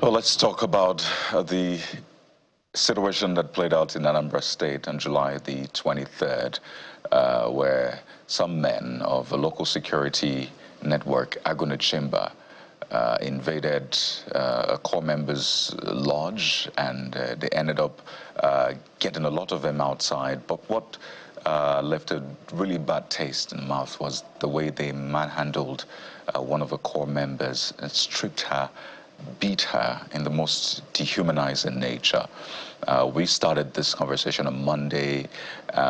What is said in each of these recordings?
Well, let's talk about the situation that played out in Anambra State on July the 23rd, where some men of a local security network, Aguna Chamber, invaded a core member's lodge, and they ended up getting a lot of them outside. But what left a really bad taste in the mouth was the way they manhandled one of the core members and stripped her, beat her in the most dehumanizing nature. We started this conversation on Monday.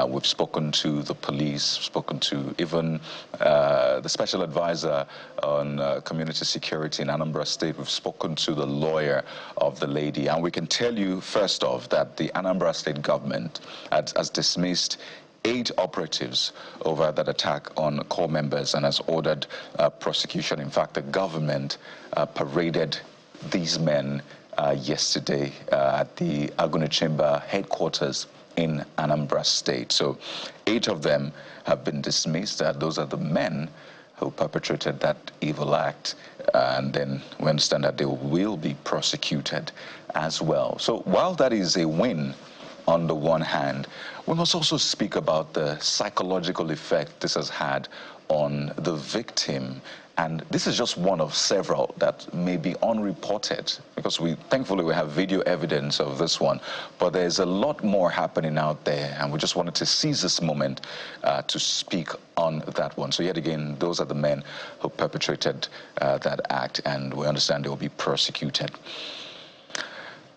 We've spoken to the police, spoken to even the special advisor on community security in Anambra State. We've spoken to the lawyer of the lady. And we can tell you, first off, that the Anambra State government has dismissed 8 operatives over that attack on core members and has ordered prosecution. In fact, the government paraded these men yesterday at the Aguna Chamber headquarters in Anambra State. So 8 of them have been dismissed. Those are the men who perpetrated that evil act. And then we understand that they will be prosecuted as well. So while that is a win on the one hand, we must also speak about the psychological effect this has had on the victim. And this is just one of several that may be unreported, because thankfully we have video evidence of this one. But there's a lot more happening out there, and we just wanted to seize this moment to speak on that one. So yet again, those are the men who perpetrated that act, and we understand they will be prosecuted.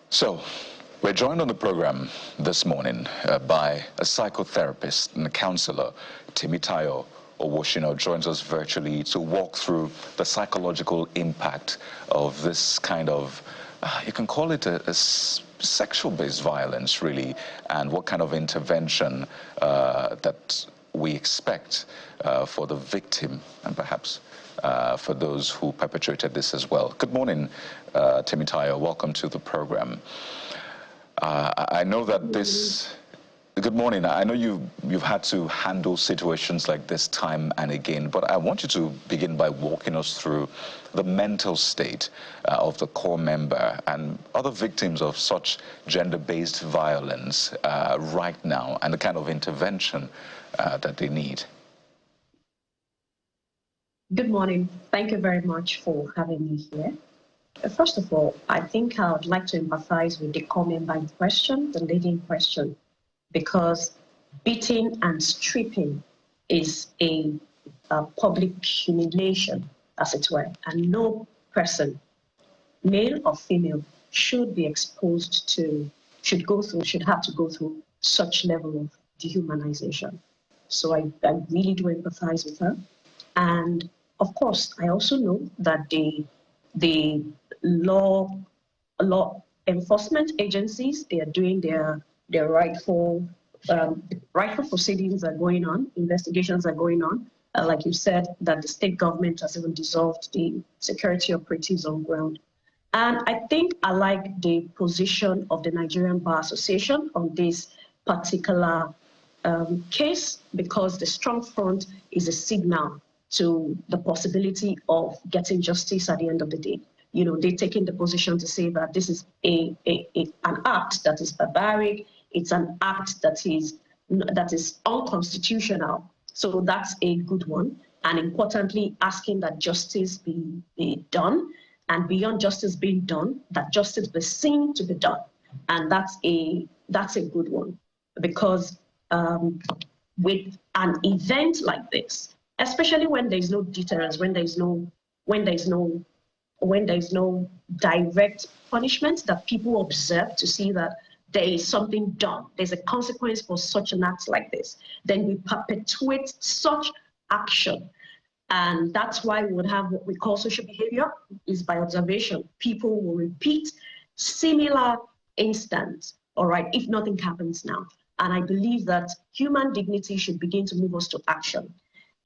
So we're joined on the program this morning by a psychotherapist and a counselor. Temitayo Owoshino joins us virtually to walk through the psychological impact of this kind of, you can call it a sexual-based violence, really, and what kind of intervention that we expect for the victim and perhaps for those who perpetrated this as well. Good morning, Temitayo. Welcome to the program. I know that this... Good morning. I know you've had to handle situations like this time and again, but I want you to begin by walking us through the mental state of the core member and other victims of such gender-based violence right now, and the kind of intervention that they need. Good morning. Thank you very much for having me here. First of all, I think I would like to empathize with the core member in question, the lady in question, because beating and stripping is a public humiliation, as it were, and no person, male or female, should be exposed to, should have to go through such level of dehumanization. So I really do empathize with her. And of course, I also know that the law enforcement agencies, they are doing their rightful proceedings are going on, investigations are going on. Like you said, that the state government has even dissolved the security operatives on ground. And I think I like the position of the Nigerian Bar Association on this particular case, because the strong front is a signal to the possibility of getting justice at the end of the day. You know, they're taking the position to say that this is an act that is barbaric. It's an act that is unconstitutional. So that's a good one. And importantly, asking that justice be done, and beyond justice being done, that justice be seen to be done. And that's a good one, because with an event like this, especially when there's no deterrence, when there's no direct punishment that people observe to see that there is something done, there's a consequence for such an act like this, then we perpetuate such action. And that's why we would have what we call social behavior, is by observation. People will repeat similar instances, all right, if nothing happens now. And I believe that human dignity should begin to move us to action.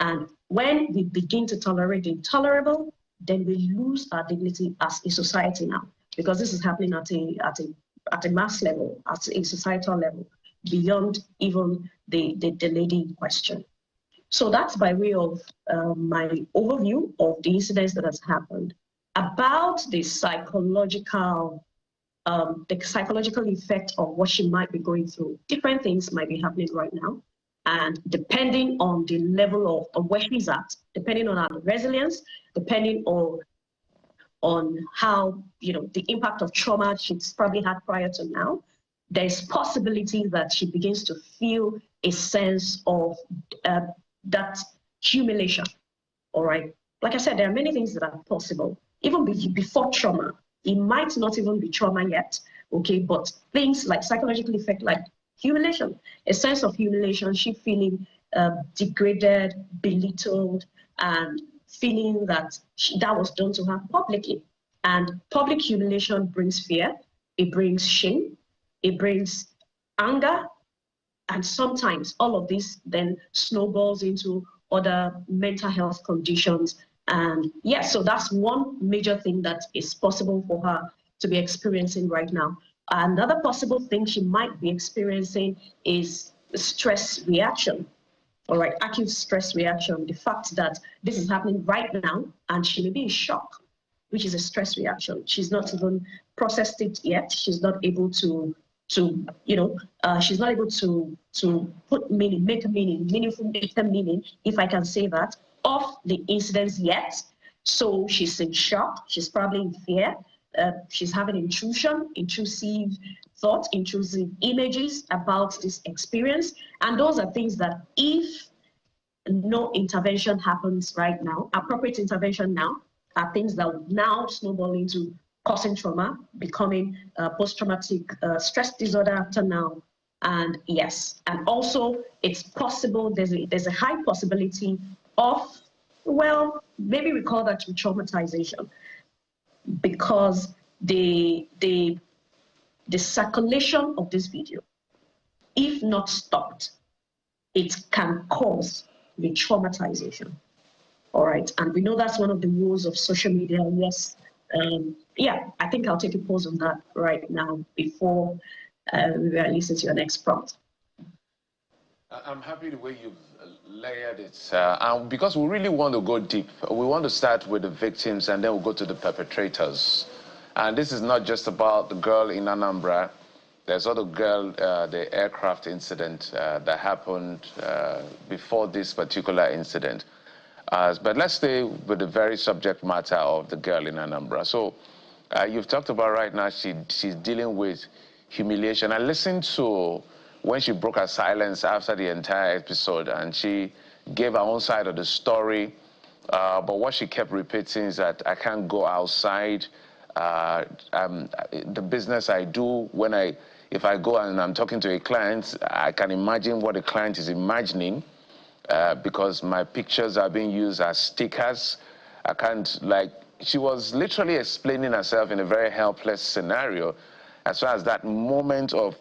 And when we begin to tolerate the intolerable, then we lose our dignity as a society now, because this is happening at a mass level, at a societal level, beyond even the lady in question. So that's by way of my overview of the incidents that has happened. about the psychological effect of what she might be going through. Different things might be happening right now. And depending on the level of where she's at, depending on her resilience, depending on how, the impact of trauma she's probably had prior to now, there's possibility that she begins to feel a sense of that humiliation. All right. Like I said, there are many things that are possible. Even before trauma, it might not even be trauma yet, okay? But things like psychological effect, like humiliation, a sense of humiliation, she feeling degraded, belittled, and feeling that that was done to her publicly. And public humiliation brings fear, it brings shame, it brings anger, and sometimes all of this then snowballs into other mental health conditions. And yes, so that's one major thing that is possible for her to be experiencing right now. Another possible thing she might be experiencing is stress reaction. All right, acute stress reaction, the fact that this is happening right now and she may be in shock, which is a stress reaction. She's not even processed it yet. She's not able to she's not able to put meaning, make a meaning, meaningful meaning, if I can say that, of the incidents yet. So she's in shock. She's probably in fear. She's having intrusive thoughts, intrusive images about this experience. And those are things that if no intervention happens right now, appropriate intervention now, are things that will now snowball into causing trauma, becoming post-traumatic stress disorder after now. And yes, and also it's possible, there's a high possibility of, well, maybe we call that traumatization, because the circulation of this video, if not stopped, it can cause re-traumatization. All right, and we know that's one of the woes of social media. Yes, yeah, I think I'll take a pause on that right now before we listen to your next prompt. I'm happy the way you've layered it, because we really want to go deep. We want to start with the victims and then we'll go to the perpetrators. And this is not just about the girl in Anambra. There's other girl, the aircraft incident that happened before this particular incident. But let's stay with the very subject matter of the girl in Anambra. So you've talked about right now she's dealing with humiliation. I listened to when she broke her silence after the entire episode, and she gave her own side of the story. But what she kept repeating is that I can't go outside. The business I do, if I go and I'm talking to a client, I can imagine what the client is imagining. Because my pictures are being used as stickers. I can't, she was literally explaining herself in a very helpless scenario as far as that moment of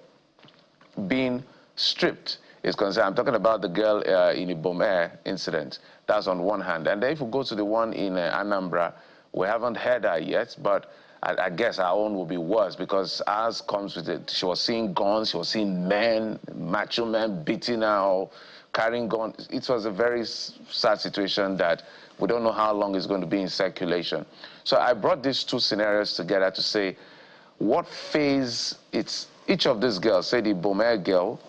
being stripped is concerned. I'm talking about the girl in the Bomber incident. That's on one hand. And then if we go to the one in Anambra, we haven't heard her yet, but I guess our own will be worse because ours comes with it. She was seeing guns, she was seeing men, macho men beating her or carrying guns. It was a very sad situation that we don't know how long it's going to be in circulation. So I brought these two scenarios together to say what phase each of these girls, say the Bomer girl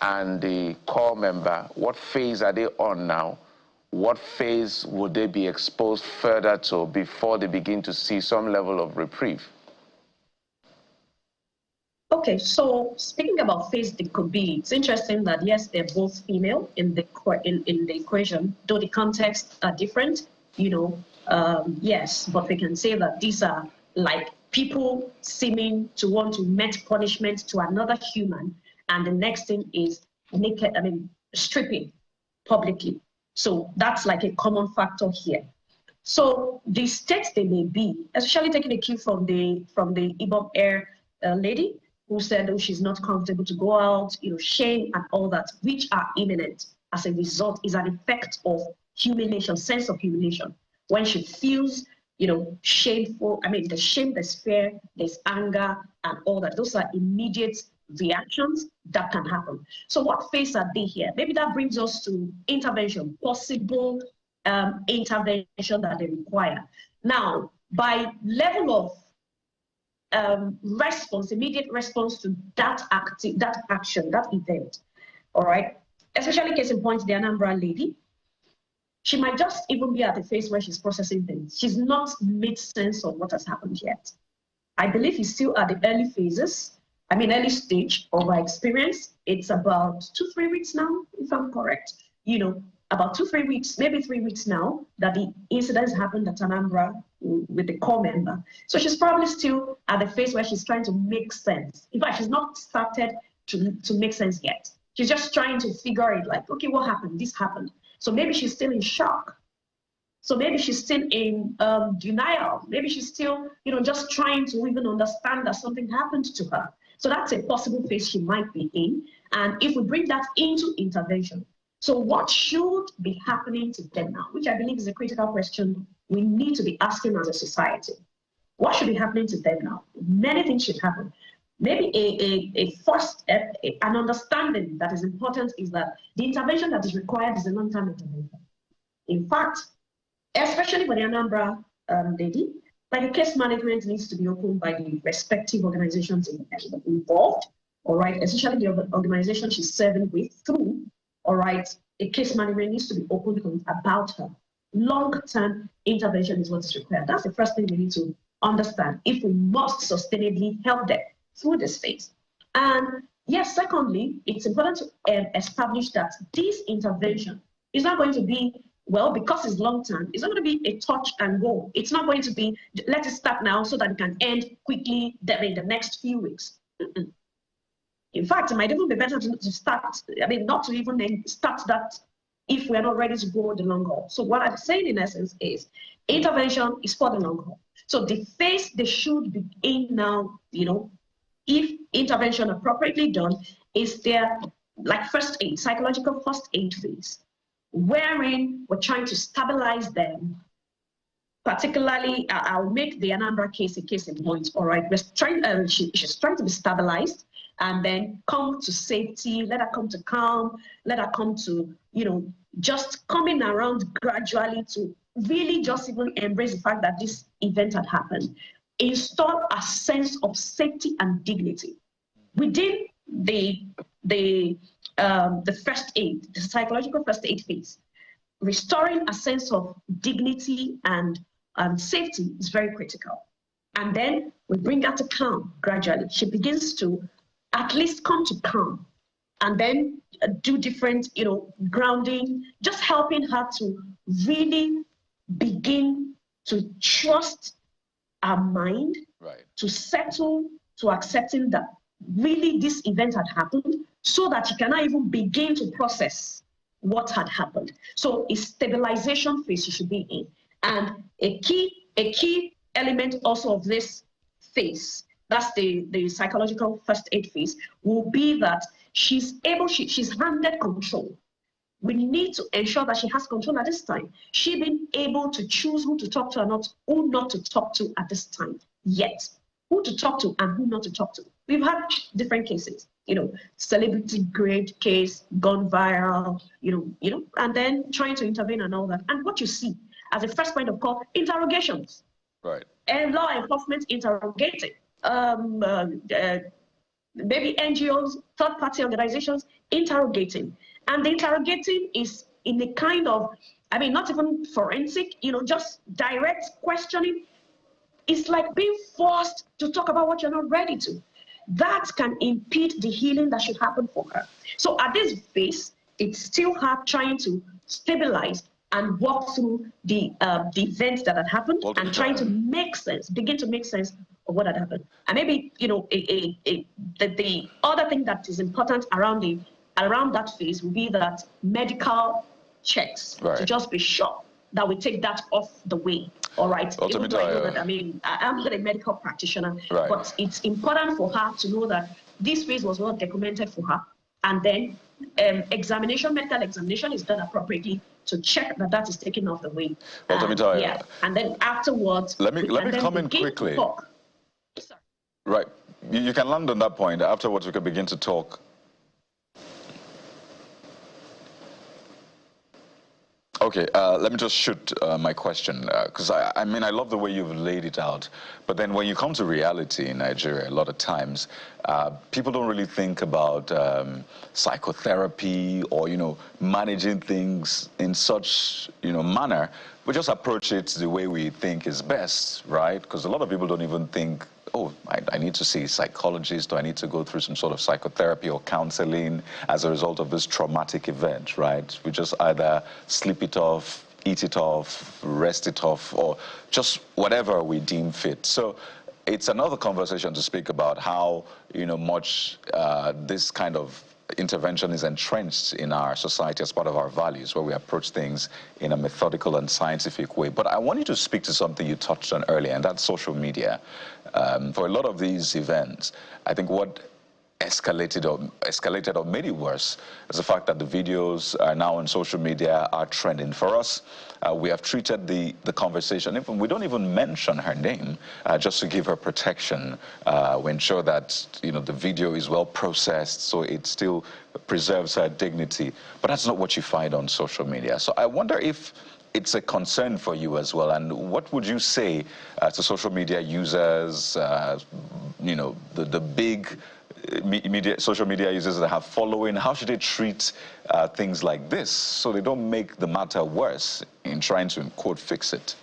and the core member, what phase are they on now? What phase would they be exposed further to before they begin to see some level of reprieve? Okay, so speaking about phase they could be, it's interesting that yes, they're both female in the equation, though the contexts are different, yes, but we can say that these are like people seeming to want to met punishment to another human, and the next thing is stripping publicly. So that's like a common factor here. So the states they may be, especially taking a cue from the Ibom Air lady who said she's not comfortable to go out, shame and all that, which are imminent as a result, is an effect of humiliation, sense of humiliation. When she feels, shameful, there's shame, there's fear, there's anger and all that. Those are immediate reactions that can happen. So what phase are they here? Maybe that brings us to intervention, possible intervention that they require. Now, by level of response, immediate response to that action, that event. All right. Especially case in point, the Anambra lady. She might just even be at the phase where she's processing things. She's not made sense of what has happened yet. I believe he's still at the early phases, early stage of our experience. It's about 2-3 weeks now, if I'm correct. About 2-3 weeks, maybe 3 weeks now, that the incidents happened at Anambra with the core member. So she's probably still at the phase where she's trying to make sense. In fact, she's not started to make sense yet. She's just trying to figure it, like, okay, what happened? This happened. So maybe she's still in shock. So maybe she's still in denial. Maybe she's still, just trying to even understand that something happened to her. So that's a possible phase she might be in. And if we bring that into intervention, so what should be happening to them now, which I believe is a critical question we need to be asking as a society. What should be happening to them now? Many things should happen. Maybe a first step, an understanding that is important is that the intervention that is required is a long-term intervention. In fact, especially for the Anambra lady, like the case management needs to be opened by the respective organizations involved, all right, especially the organization she's serving with through, all right, a case management needs to be opened about her. Long-term intervention is what is required. That's the first thing we need to understand if we must sustainably help them through this phase. And yes, secondly, it's important to establish that this intervention is not going to be, well, because it's long term, it's not going to be a touch and go. It's not going to be, let it start now so that it can end quickly in the next few weeks. In fact, it might even be better to start, not to even start that if we're not ready to go the long haul. So what I'm saying in essence is intervention is for the long haul. So the phase they should be in now, if intervention appropriately done, is their first aid, psychological first aid phase, wherein we're trying to stabilize them. Particularly, I'll make the Anambra case a case in point. All right, she's trying to be stabilized and then come to safety, let her come to calm, let her come to, just coming around gradually to really just even embrace the fact that this event had happened. Install a sense of safety and dignity within the first aid, the psychological first aid phase. Restoring a sense of dignity and safety is very critical. And then we bring her to calm gradually. She begins to at least come to calm, and then do different, grounding, just helping her to really begin to trust our mind, right, to settle to accepting that really this event had happened, so that she cannot even begin to process what had happened. So a stabilization phase she should be in. And a key element also of this phase, that's the psychological first aid phase, will be that she's handed control. We need to ensure that she has control at this time. She been able to choose who to talk to and who not to talk to at this time yet. Who to talk to and who not to talk to. We've had different cases, celebrity grade case, gone viral, and then trying to intervene and all that. And what you see as a first point of call, interrogations. Right. And law enforcement interrogating. Maybe NGOs, third-party organizations interrogating. And the interrogating is in a kind of, not even forensic, just direct questioning. It's like being forced to talk about what you're not ready to. That can impede the healing that should happen for her. So at this phase, it's still her trying to stabilize and walk through the events that had happened and trying to begin to make sense of what had happened. And maybe, the other thing that is important around that phase will be that medical checks, right, to just be sure that we take that off the way. All right. Even though I know that, I'm not a medical practitioner, right, but it's important for her to know that this phase was well documented for her. And then medical examination is done appropriately to check that that is taken off the way. Yeah. And then afterwards, let me come in quickly. Right. You can land on that point. Afterwards, we can begin to talk. Okay, let me just shoot my question, because I mean, I love the way you've laid it out, but then when you come to reality in Nigeria, a lot of times, people don't really think about psychotherapy or, managing things in such, manner. We just approach it the way we think is best, right? Because a lot of people don't even think, oh, I need to see a psychologist, or I need to go through some sort of psychotherapy or counseling as a result of this traumatic event, right? We just either sleep it off, eat it off, rest it off, or just whatever we deem fit. So it's another conversation to speak about how, much this kind of intervention is entrenched in our society as part of our values, where we approach things in a methodical and scientific way. But I want you to speak to something you touched on earlier, and that's social media. For a lot of these events, I think what escalated or made it worse is the fact that the videos are now on social media are trending. For us, we have treated the conversation, even we don't even mention her name, just to give her protection. We ensure that the video is well processed, so it still preserves her dignity. But that's not what you find on social media. So I wonder if it's a concern for you as well, and what would you say to social media users, the big social media users that have following? How should they treat things like this so they don't make the matter worse in trying to, quote, fix it?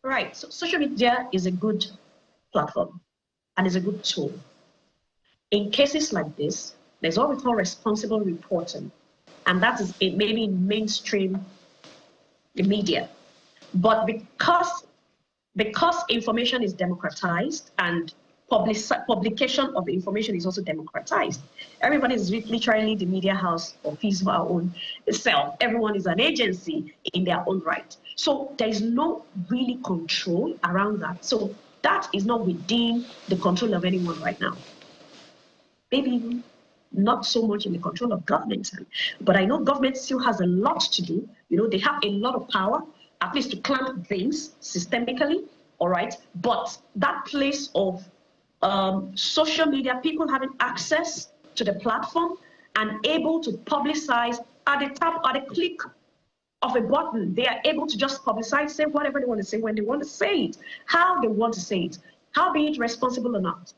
Right. So social media is a good platform and is a good tool. In cases like this, there's what we call responsible reporting, and that is maybe mainstream media. But because information is democratized and publication of the information is also democratized, everybody is literally the media house of his or her own self. Everyone is an agency in their own right. So there is no really control around that. So that is not within the control of anyone right now. Maybe not so much in the control of government, but I know government still has a lot to do. They have a lot of power, at least to clamp things systemically, all right? But that place of social media, people having access to the platform and able to publicize at the click of a button, they are able to just publicize, say whatever they want to say, when they want to say it, how they want to say it, how be it responsible or not.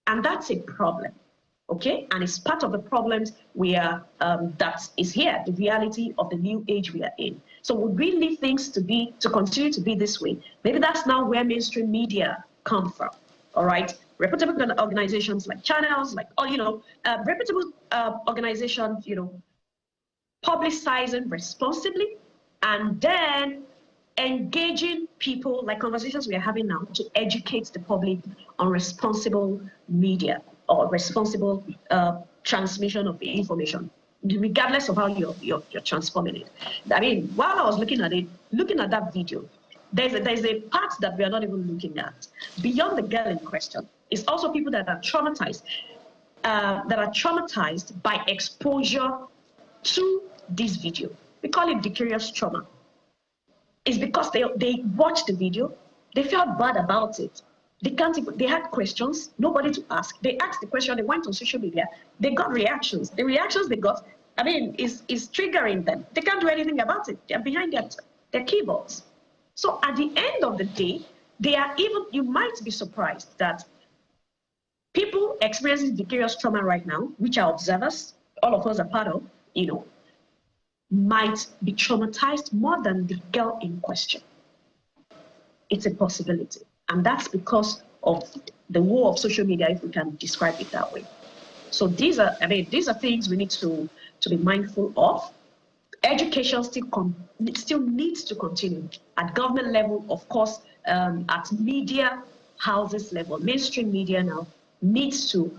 And that's a problem. Okay, and it's part of the problems that is here, the reality of the new age we are in. So would we leave things to continue to be this way? Maybe that's now where mainstream media come from. All right, reputable organizations like channels, like reputable organizations, publicizing responsibly, and then engaging people like conversations we are having now to educate the public on responsible media or responsible transmission of information, regardless of how you're transforming it. I mean, while I was looking at that video, there's a part that we are not even looking at. Beyond the girl in question, it's also people that are traumatized, by exposure to this video. We call it vicarious trauma. It's because they watched the video, they felt bad about it. They had questions, nobody to ask. They asked the question, they went on social media, they got reactions. The reactions they got, is triggering them. They can't do anything about it. They're behind their keyboards. So at the end of the day, you might be surprised that people experiencing vicarious trauma right now, which are observers, all of us are part of, might be traumatized more than the girl in question. It's a possibility. And that's because of the war of social media, if we can describe it that way. So these are things we need to be mindful of. Education still needs to continue at government level, of course, at media houses level. Mainstream media now needs to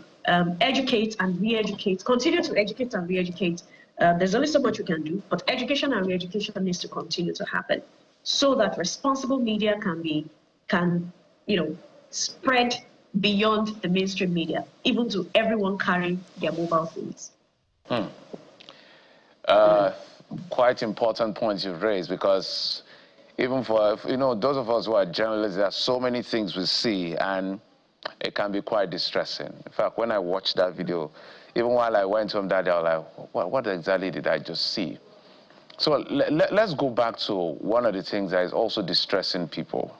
educate and re-educate, continue to educate and re-educate. There's only so much we can do, but education and re-education needs to continue to happen so that responsible media can spread beyond the mainstream media, even to everyone carrying their mobile phones. Quite important points you've raised, because even for those of us who are journalists, there are so many things we see, and it can be quite distressing. In fact, when I watched that video, even while I went home that day, I was like, what exactly did I just see? So let's go back to one of the things that is also distressing people,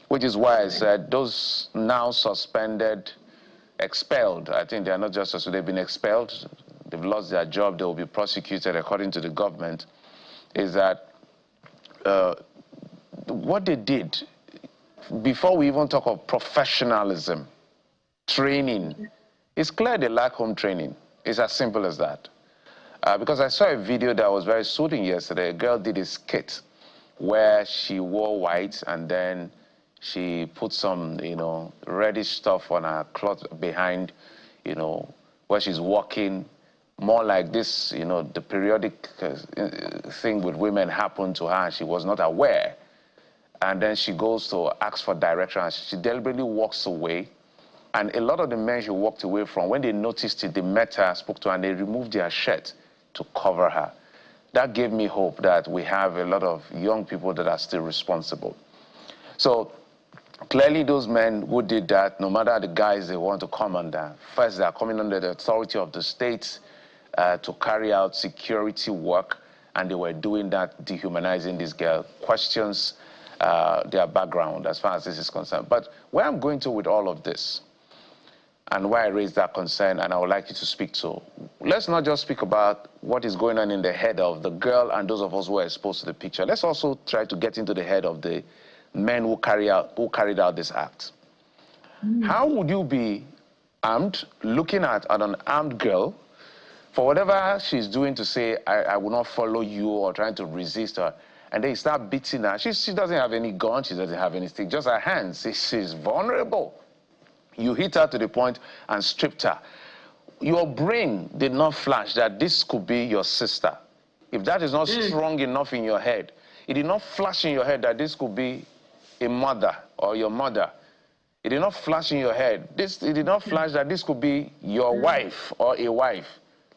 which is why I said those now suspended, expelled, I think they are not just suspended, they've been expelled, they've lost their job, they will be prosecuted according to the government, is that what they did, before we even talk of professionalism, training, it's clear they lack home training. It's as simple as that. Because I saw a video that was very soothing yesterday. A girl did a skit where she wore white and then she put some, you know, reddish stuff on her cloth behind, you know, where she's walking, more like this, you know, the periodic thing with women happened to her and she was not aware. And then she goes to ask for direction and she deliberately walks away. And a lot of the men she walked away from, when they noticed it, they met her, spoke to her, and they removed their shirt to cover her. That gave me hope that we have a lot of young people that are still responsible. So clearly those men who did that, no matter the guys they want to come under, first they are coming under the authority of the state to carry out security work, and they were doing that, dehumanizing this girl. Questions their background as far as this is concerned. But where I'm going to with all of this, and why I raised that concern, and I would like you to speak to, let's not just speak about what is going on in the head of the girl and those of us who are exposed to the picture. Let's also try to get into the head of the men who carried out this act. How would you be armed, looking at an armed girl, for whatever she's doing, to say, I will not follow you, or trying to resist her, and then you start beating her? She doesn't have any gun, she doesn't have anything, just her hands. She's vulnerable. You hit her to the point and stripped her. Your brain did not flash that this could be your sister. If that is not strong enough in your head, it did not flash in your head that this could be a mother or your mother. It did not flash in your head. It did not flash that this could be your wife or a wife.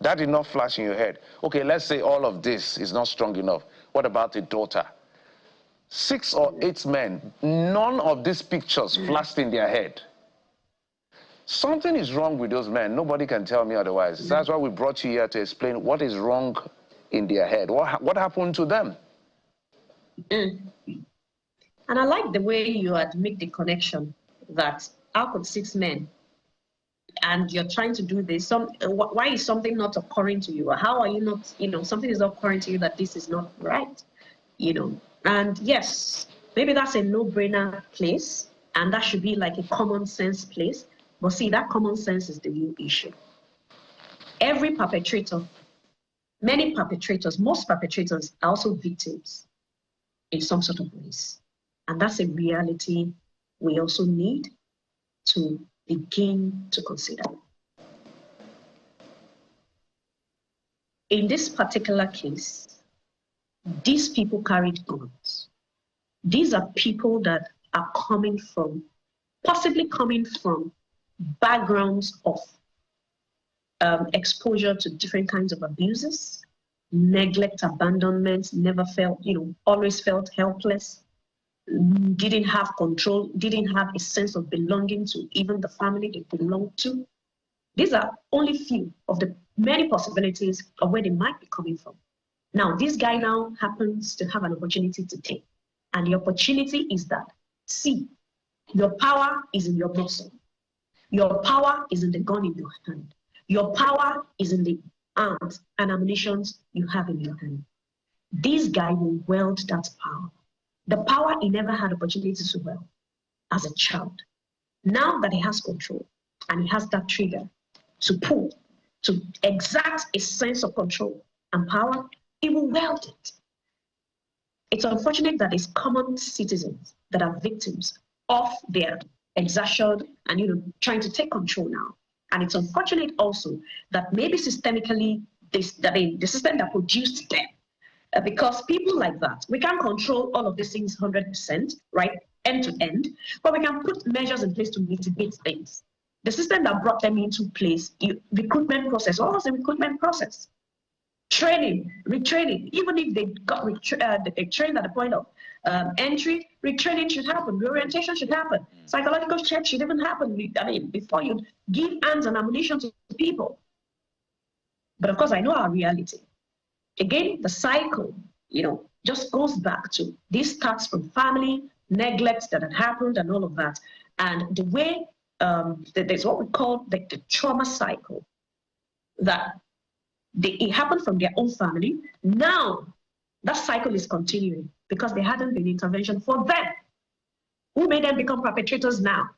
That did not flash in your head. Okay, let's say all of this is not strong enough. What about a daughter? 6 or 8 men, none of these pictures flashed in their head. Something is wrong with those men. Nobody can tell me otherwise. That's why we brought you here to explain what is wrong in their head. What happened to them? And I like the way you had made the connection that how could 6 men, and you're trying to do this. Why is something not occurring to you? Or how are you not, you know, something is not occurring to you that this is not right, you know? And yes, maybe that's a no-brainer place, and that should be like a common sense place. But see, that common sense is the real issue. Every perpetrator, many perpetrators, most perpetrators are also victims in some sort of ways. And that's a reality we also need to begin to consider. In this particular case, these people carried guns. These are people that are possibly coming from backgrounds of exposure to different kinds of abuses, neglect, abandonment, never felt, you know, always felt helpless, didn't have control, didn't have a sense of belonging to even the family they belonged to. These are only few of the many possibilities of where they might be coming from. Now, this guy now happens to have an opportunity to take. And the opportunity is that, see, your power is in your muscle. Your power is in the gun in your hand. Your power is in the arms and ammunition you have in your hand. This guy will wield that power. The power he never had opportunity to wield as a child. Now that he has control and he has that trigger to pull, to exact a sense of control and power, he will wield it. It's unfortunate that it's common citizens that are victims of their exertion and, you know, trying to take control now. And it's unfortunate also that maybe systemically, the system that produced them, because people like that, we can't control all of these things 100%, right, end to end, but we can put measures in place to mitigate things. The system that brought them into place, recruitment process, what was the recruitment process? Training, retraining, even if they got trained at the point of entry, retraining should happen, reorientation should happen, psychological check should even happen, I mean, before you give arms and ammunition to people. But of course, I know our reality. again, the cycle, just goes back to this starts from family, neglect that had happened and all of that. And the way, there's what we call the trauma cycle, that it happened from their own family. Now, that cycle is continuing because there hadn't been intervention for them. Who made them become perpetrators now?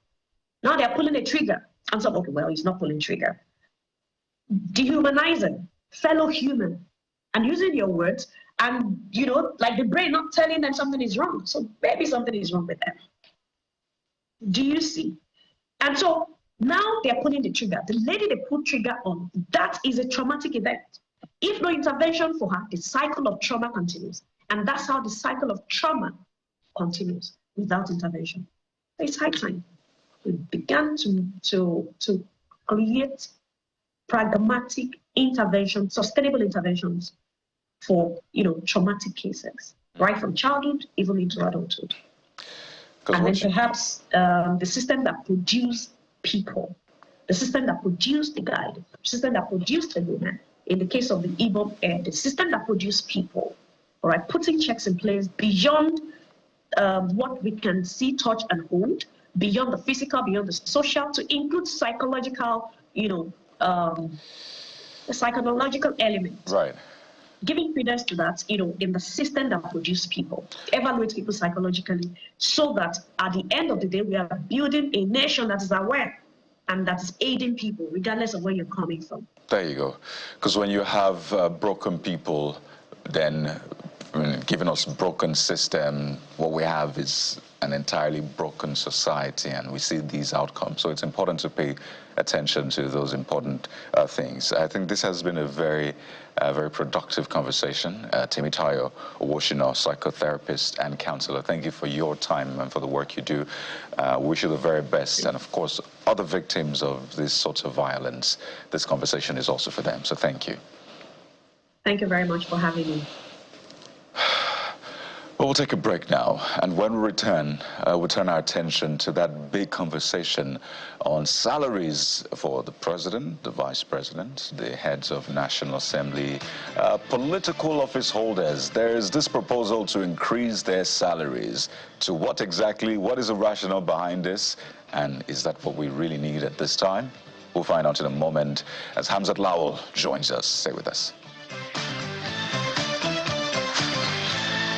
Now they're pulling a trigger. And so, okay, well, he's not pulling trigger. Dehumanizing fellow human and using your words and, like the brain not telling them something is wrong. So maybe something is wrong with them. Do you see? And so now they're pulling the trigger. The lady they put trigger on, that is a traumatic event. If no intervention for her, the cycle of trauma continues. And that's how the cycle of trauma continues without intervention. It's high time. We began to create pragmatic intervention, sustainable interventions for traumatic cases, right from childhood even into adulthood. And then perhaps the system that produced people, the system that produced the guide, the system that produced the woman, in the case of the Igbo air, the system that produced people, all right, putting checks in place beyond what we can see, touch, and hold, beyond the physical, beyond the social, to include psychological, the psychological element. Right. Giving credence to that, in the system that produces people, evaluate people psychologically, so that at the end of the day, we are building a nation that is aware and that is aiding people, regardless of where you're coming from. There you go. Because when you have broken people, then given us broken system, what we have is an entirely broken society, and we see these outcomes. So it's important to pay attention to those important things. I think this has been a very productive conversation. Temitayo Owoshina, psychotherapist and counselor, thank you for your time and for the work you do. Wish you the very best. And of course, other victims of this sort of violence, this conversation is also for them. So thank you. Thank you very much for having me. Well, we'll take a break now, and when we return, we'll turn our attention to that big conversation on salaries for the president, the vice president, the heads of National Assembly, political office holders. There is this proposal to increase their salaries. To what exactly? What is the rationale behind this? And is that what we really need at this time? We'll find out in a moment as Hamzat Lawal joins us. Stay with us.